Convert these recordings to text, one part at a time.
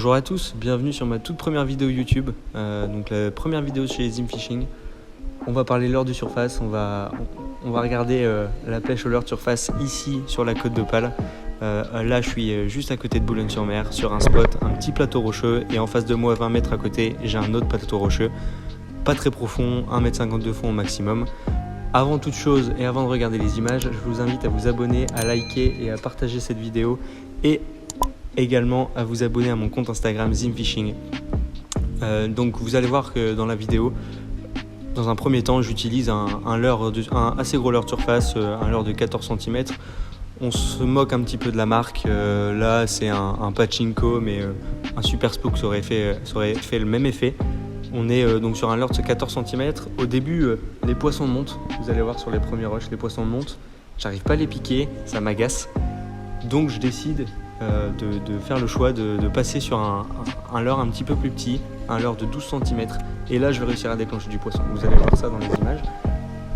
Bonjour à tous, bienvenue sur ma toute première vidéo YouTube, donc la première vidéo chez Zim Fishing. On va parler leurre de surface, on va regarder la pêche au leurre de surface ici sur la côte d'Opale. Là je suis juste à côté de Boulogne-sur-Mer sur un spot, un petit plateau rocheux, et en face de moi à 20 mètres à côté j'ai un autre plateau rocheux, pas très profond, 1,50 m de fond au maximum. Avant toute chose et avant de regarder les images, je vous invite à vous abonner, à liker et à partager cette vidéo, et également à vous abonner à mon compte Instagram Zim Fishing. Donc vous allez voir que dans la vidéo, dans un premier temps, j'utilise un assez gros leurre de surface, un leurre de 14 cm. On se moque un petit peu de la marque. Là, c'est un Pachinko, mais un Super Spook ça aurait fait le même effet. On est donc sur un leurre de 14 cm. Au début, les poissons montent. Vous allez voir sur les premiers rushs, les poissons montent. J'arrive pas à les piquer, ça m'agace. Donc je décide de faire le choix de passer sur un leurre un petit peu plus petit, un leurre de 12 cm, et là je vais réussir à déclencher du poisson. Vous allez voir ça dans les images.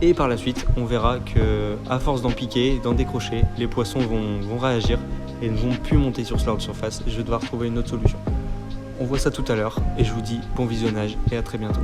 Et par la suite, on verra que à force d'en piquer, d'en décrocher, les poissons vont réagir et ne vont plus monter sur ce leurre de surface. Je vais devoir trouver une autre solution. On voit ça tout à l'heure, et je vous dis bon visionnage et à très bientôt.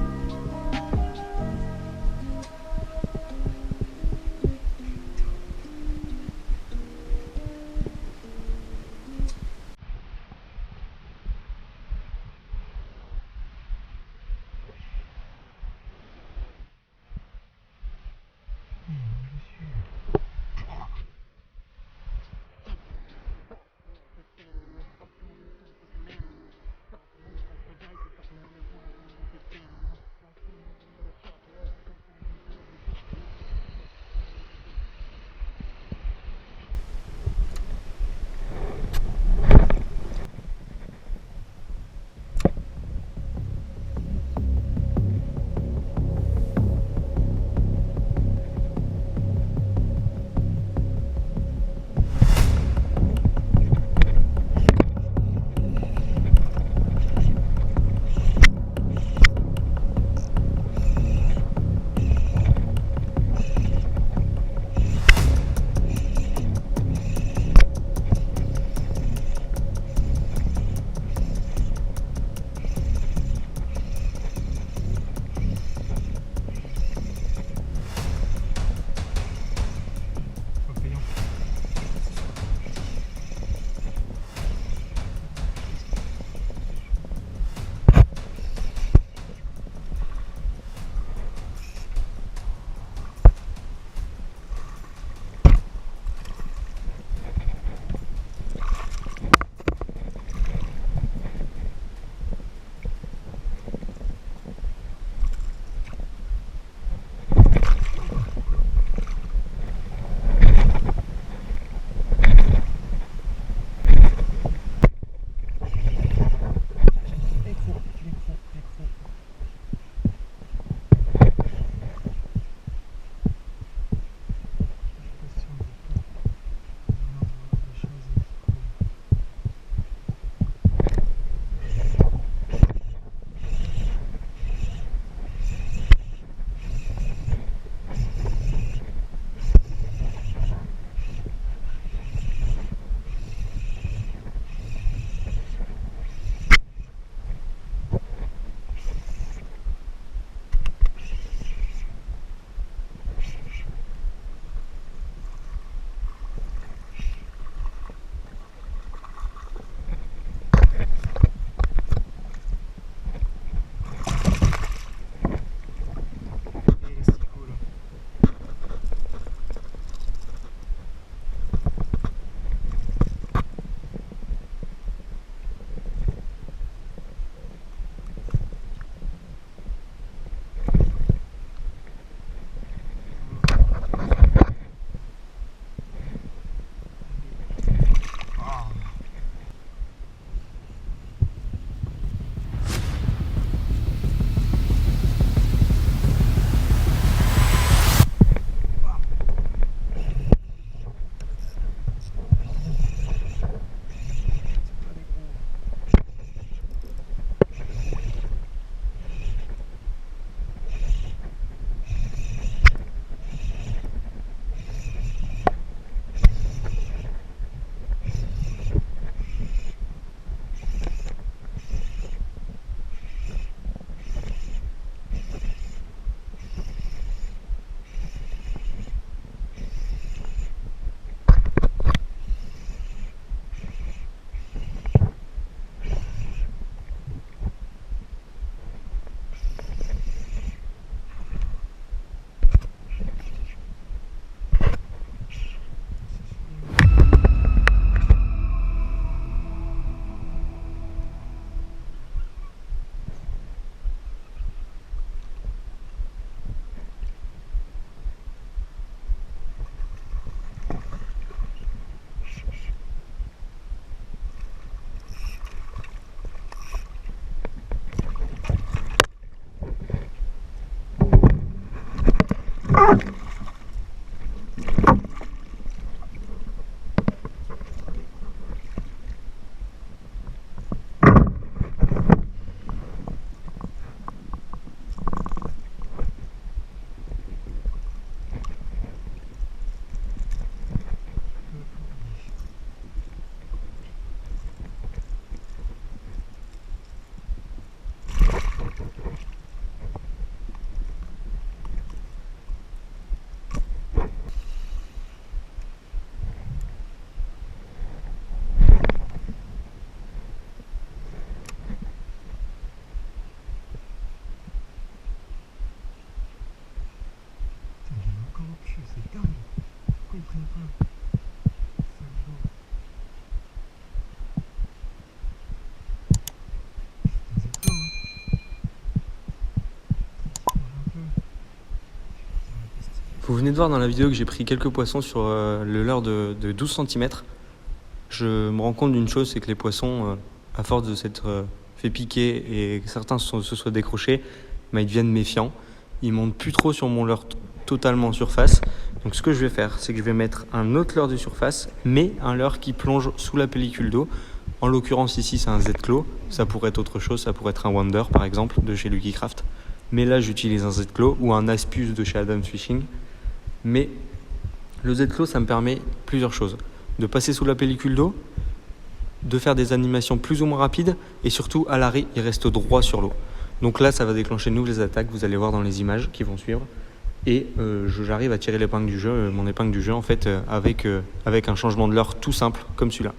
Vous venez de voir dans la vidéo que j'ai pris quelques poissons sur le leurre de 12 cm. Je me rends compte d'une chose, c'est que les poissons, à force de s'être fait piquer et que certains se soient décrochés, ils deviennent méfiants. Ils montent plus trop sur mon leurre totalement en surface. Donc ce que je vais faire, c'est que je vais mettre un autre leurre de surface, mais un leurre qui plonge sous la pellicule d'eau. En l'occurrence ici c'est un Z-Claw, ça pourrait être autre chose, ça pourrait être un Wonder par exemple de chez Lucky Craft. Mais là j'utilise un Z-Claw ou un Aspus de chez Adams Fishing. Mais le Z-Claw ça me permet plusieurs choses. De passer sous la pellicule d'eau, de faire des animations plus ou moins rapides et surtout à l'arrêt il reste droit sur l'eau. Donc là ça va déclencher de nouvelles attaques, vous allez voir dans les images qui vont suivre. Et j'arrive à tirer l'épingle du jeu, mon épingle du jeu en fait avec un changement de leurre tout simple comme celui-là.